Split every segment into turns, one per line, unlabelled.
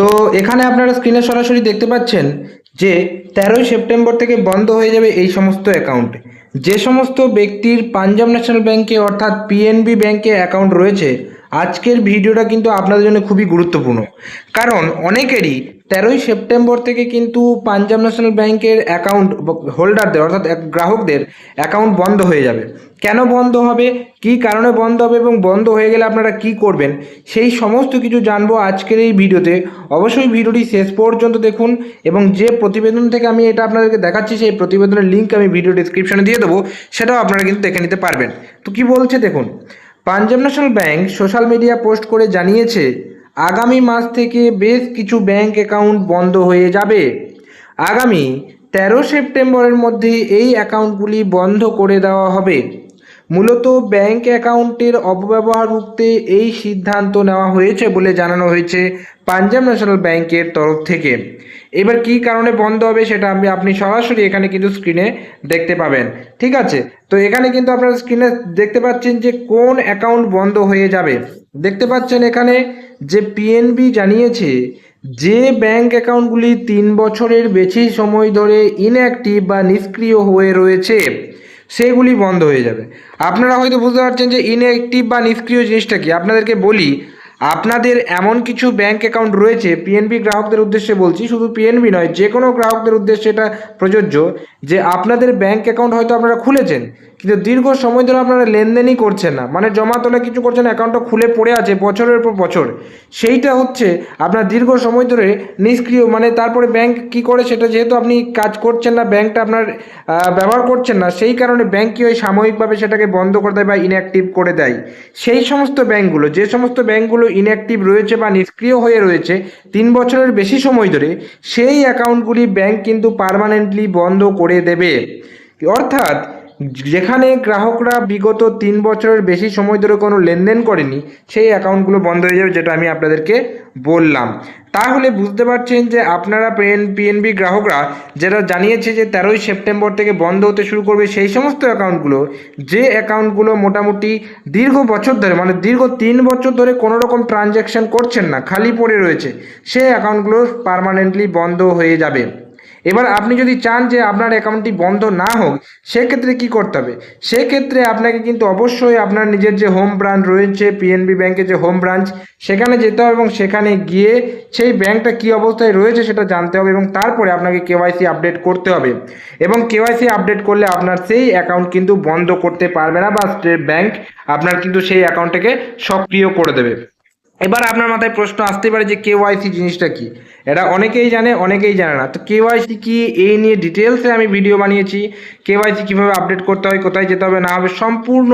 তো এখানে আপনারা স্ক্রিনে সরাসরি দেখতে পাচ্ছেন যে 13ই সেপ্টেম্বর থেকে বন্ধ হয়ে যাবে এই সমস্ত অ্যাকাউন্ট। যে সমস্ত ব্যক্তির পাঞ্জাব ন্যাশনাল ব্যাংকে অর্থাৎ পিএনবি ব্যাংকে অ্যাকাউন্ট রয়েছে, আজকের ভিডিওটা কিন্তু আপনাদের জন্য খুবই গুরুত্বপূর্ণ। কারণ অনেকেরই 13ই সেপ্টেম্বর থেকে কিন্তু পাঞ্জাব ন্যাশনাল ব্যাংকের অ্যাকাউন্ট হোল্ডারদের অর্থাৎ গ্রাহকদের অ্যাকাউন্ট বন্ধ হয়ে যাবে। কেন বন্ধ হবে, কী কারণে বন্ধ হবে এবং বন্ধ হয়ে গেলে আপনারা কি করবেন, সেই সমস্ত কিছু জানবো আজকের এই ভিডিওতে। অবশ্যই ভিডিওটি শেষ পর্যন্ত দেখুন এবং যে প্রতিবেদন থেকে আমি এটা আপনাদেরকে দেখাচ্ছি সেই প্রতিবেদনের লিঙ্ক আমি ভিডিও ডিসক্রিপশনে দিয়ে দেবো, সেটাও আপনারা কিন্তু দেখে নিতে পারবেন। তো কি বলছে দেখুন, Punjab national bank social media post করে জানিয়েছে আগামী মাস থেকে বেশ কিছু ব্যাংক অ্যাকাউন্ট বন্ধ হয়ে যাবে। আগামী 13 সেপ্টেম্বরের মধ্যে এই অ্যাকাউন্টগুলি বন্ধ করে দেওয়া হবে। মূলত ব্যাংক অ্যাকাউন্টের অপব্যবহার রুখতে এই সিদ্ধান্ত নেওয়া হয়েছে বলে জানানো হয়েছে পাঞ্জাব ন্যাশনাল ব্যাংকের তরফ থেকে। এবার কী কারণে বন্ধ হবে সেটা আপনি সরাসরি এখানে কিন্তু স্ক্রিনে দেখতে পাবেন। ঠিক আছে, তো এখানে কিন্তু আপনারা স্ক্রিনে দেখতে পাচ্ছেন যে কোন অ্যাকাউন্ট বন্ধ হয়ে যাবে। দেখতে পাচ্ছেন এখানে যে পিএনবি জানিয়েছে যে ব্যাংক অ্যাকাউন্টগুলি 3 বছরের বেশি সময় ধরে ইনঅ্যাক্টিভ বা নিষ্ক্রিয় হয়ে রয়েছে সেগুলি বন্ধ হয়ে যাবে। আপনারা হয়তো বুঝতে পারছেন যে ইনঅ্যাক্টিভ বা নিষ্ক্রিয় জিনিসটা কি। আপনাদেরকে বলি, আপনাদের এমন কিছু ব্যাংক অ্যাকাউন্ট রয়েছে, পিএনবি গ্রাহকদের উদ্দেশ্যে বলছি, শুধু পিএনবি নয়, যে কোনো গ্রাহকদের উদ্দেশ্যে এটা প্রযোজ্য, যে আপনাদের ব্যাংক অ্যাকাউন্ট হয়তো আপনারা খুলেছেন কিন্তু দীর্ঘ সময় ধরে আপনারা লেনদেনই করছেন না, মানে জমা তোলা কিছু করছেন, অ্যাকাউন্টটা খুলে পড়ে আছে বছরের পর বছর। সেইটা হচ্ছে আপনার দীর্ঘ সময় ধরে নিষ্ক্রিয়, মানে তারপরে ব্যাংক কি করে, সেটা যেহেতু আপনি কাজ করছেন না, ব্যাংকটা আপনার ব্যবহার করছেন না, সেই কারণে ব্যাংক কি হয় সাময়িকভাবে সেটাকে বন্ধ করে দেয় বা ইনঅ্যাক্টিভ করে দেয়। সেই সমস্ত ব্যাংকগুলো, যে সমস্ত ব্যাংকগুলো ইনঅ্যাক্টিভ রয়েছে বা নিষ্ক্রিয় হয়ে রয়েছে 3 বছরের বেশি সময় ধরে, সেই অ্যাকাউন্টগুলি ব্যাংক কিন্তু পার্মানেন্টলি বন্ধ করে দেবে। অর্থাৎ যেখানে গ্রাহকরা বিগত 3 বছরের বেশি সময় ধরে কোনো লেনদেন করেনি, সেই অ্যাকাউন্টগুলো বন্ধ হয়ে যাবে, যেটা আমি আপনাদেরকে বললাম। তাহলে বুঝতে পারছেন যে আপনারা পিএনবি গ্রাহকরা যেটা জানিয়েছে যে 13ই সেপ্টেম্বর থেকে বন্ধ হতে শুরু করবে, সেই সমস্ত অ্যাকাউন্টগুলো, যে অ্যাকাউন্টগুলো মোটামুটি দীর্ঘ বছর ধরে, মানে দীর্ঘ 3 বছর ধরে কোনো রকম ট্রানজ্যাকশন করছেন না, খালি পড়ে রয়েছে, সেই অ্যাকাউন্টগুলো পার্মানেন্টলি বন্ধ হয়ে যাবে। এবার আপনি যদি চান যে আপনার অ্যাকাউন্টটি বন্ধ না হোক, সেক্ষেত্রে কি করতে হবে, সেক্ষেত্রে আপনাকে কিন্তু অবশ্যই আপনার নিজের যে হোম ব্রাঞ্চ রয়েছে, পিএনবি ব্যাংকের যে হোম ব্রাঞ্চ, সেখানে যেতে হবে এবং সেখানে গিয়ে সেই ব্যাংকটা কী অবস্থায় রয়েছে সেটা জানতে হবে এবং তারপরে আপনাকে কেওয়াইসি আপডেট করতে হবে। এবং কেওয়াইসি আপডেট করলে আপনার সেই অ্যাকাউন্ট কিন্তু বন্ধ করতে পারবে না, বা স্টেট ব্যাংক আপনার কিন্তু সেই অ্যাকাউন্টটাকে সক্রিয় করে দেবে। এবার আপনার মাথায় প্রশ্ন আসতে পারে যে কেওয়াইসি জিনিসটা কি। এটা অনেকেই জানে, অনেকেই জানে না। তো কেওয়াইসি কি, এই নিয়ে ডিটেলসে আমি ভিডিও বানিয়েছি। কেওয়াইসি কীভাবে আপডেট করতে হয়, কোথায় যেতে হবে না হবে, সম্পূর্ণ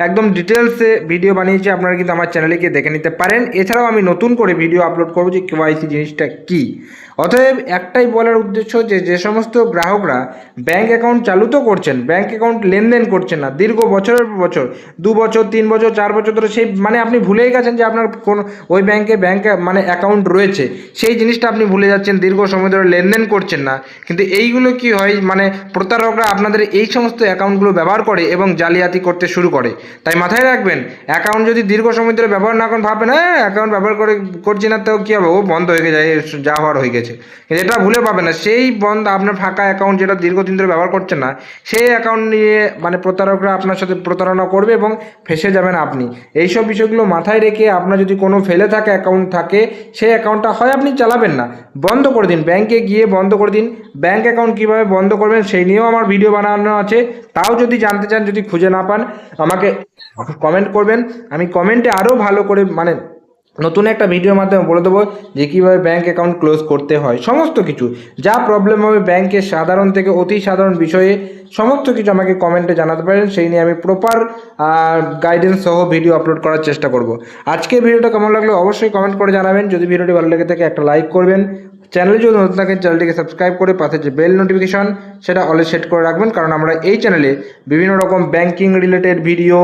একদম ডিটেলসে ভিডিও বানিয়েছি, আপনারা কিন্তু আমার চ্যানেলে গিয়ে দেখে নিতে পারেন। এছাড়াও আমি নতুন করে ভিডিও আপলোড করবো যে কেওয়াইসি জিনিসটা কি। অতএব একটাই বলার উদ্দেশ্য যে যে সমস্ত গ্রাহকরা ব্যাংক অ্যাকাউন্ট চালু তো করছেন, ব্যাংক অ্যাকাউন্ট লেনদেন করছেন না দীর্ঘ বছরের পর বছর, 2 বছর 3 বছর 4 বছর ধরে, সেই মানে আপনি ভুলেই গেছেন যে আপনার কোন ওই ব্যাংকে মানে অ্যাকাউন্ট রয়েছে, সেই জিনিসটা আপনি ভুলে যাচ্ছেন, দীর্ঘ সময় ধরে লেনদেন করছেন না। কিন্তু এইগুলো কি হয়, মানে প্রতারকরা আপনাদের এই সমস্ত অ্যাকাউন্টগুলো ব্যবহার করে এবং জালিয়াতি করতে শুরু করে। তাই মাথায় রাখবেন, অ্যাকাউন্ট যদি দীর্ঘ সময় ধরে ব্যবহার না করেন, ভাবেন হ্যাঁ অ্যাকাউন্ট ব্যবহার করছি না, তো কী হবে, ও বন্ধ হয়ে যায়, যা হওয়ার হয়ে গেছে। কিন্তু এটা ভুলে পাবেন না, সেই বন্ধ আপনার ফাঁকা অ্যাকাউন্ট যেটা দীর্ঘদিন ধরে ব্যবহার করছেন না, সেই অ্যাকাউন্ট নিয়ে মানে প্রতারকরা আপনার সাথে প্রতারণা করবে এবং ফেঁসে যাবেন আপনি। এইসব বিষয়গুলো মাথায় রেখে আপনার যদি কোনো ফেলে থাকা অ্যাকাউন্ট থাকে, সেই অ্যাকাউন্টটা হয় আপনি চালাবেন না, বন্ধ করে দিন, ব্যাংকে গিয়ে বন্ধ করে দিন। ব্যাংক অ্যাকাউন্ট কীভাবে বন্ধ করবেন সেই নিয়েও আমার ভিডিও বানানো আছে, তাও যদি জানতে চান, যদি খুঁজে না পান, আমাকে কমেন্ট করবেন, আমি কমেন্টে আরও ভালো করে মানে নতুন একটা ভিডিওর মাধ্যমে বলে দেবো যে কীভাবে ব্যাংক অ্যাকাউন্ট ক্লোজ করতে হয়। সমস্ত কিছু যা প্রবলেম হবে ব্যাংকের সাধারণ থেকে অতি সাধারণ বিষয়ে সমস্ত কিছু আমাকে কমেন্টে জানাতে পারেন, সেই নিয়ে আমি প্রপার গাইডেন্স সহ ভিডিও আপলোড করার চেষ্টা করব। আজকে ভিডিওটা কেমন লাগলো অবশ্যই কমেন্ট করে জানাবেন। যদি ভিডিওটি ভালো লেগে থাকে একটা লাইক করবেন, চ্যানেলে যদি নতুন থাকেন চ্যানেলটিকে সাবস্ক্রাইব করে পাশে যে বেল নোটিফিকেশন সেটা অলে সেট করে রাখবেন, কারণ আমরা এই চ্যানেলে বিভিন্ন রকম banking related video,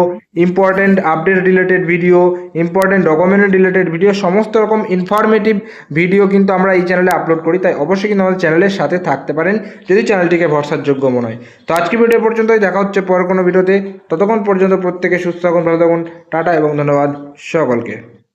important update related video, important document related video, সমস্ত রকম ইনফরমেটিভ ভিডিও কিন্তু আমরা এই চ্যানেলে আপলোড করি। তাই অবশ্যই কিন্তু আমাদের চ্যানেলের সাথে থাকতে পারেন যদি চ্যানেলটিকে ভরসার যোগ্য মনে হয়। তো আজকে ভিডিও পর্যন্তই, দেখা হচ্ছে পরের কোনো ভিডিওতে। ততক্ষণ পর্যন্ত প্রত্যেকে সুস্থ থাকুন, ভালো থাকুন, টাটা এবং ধন্যবাদ সকলকে।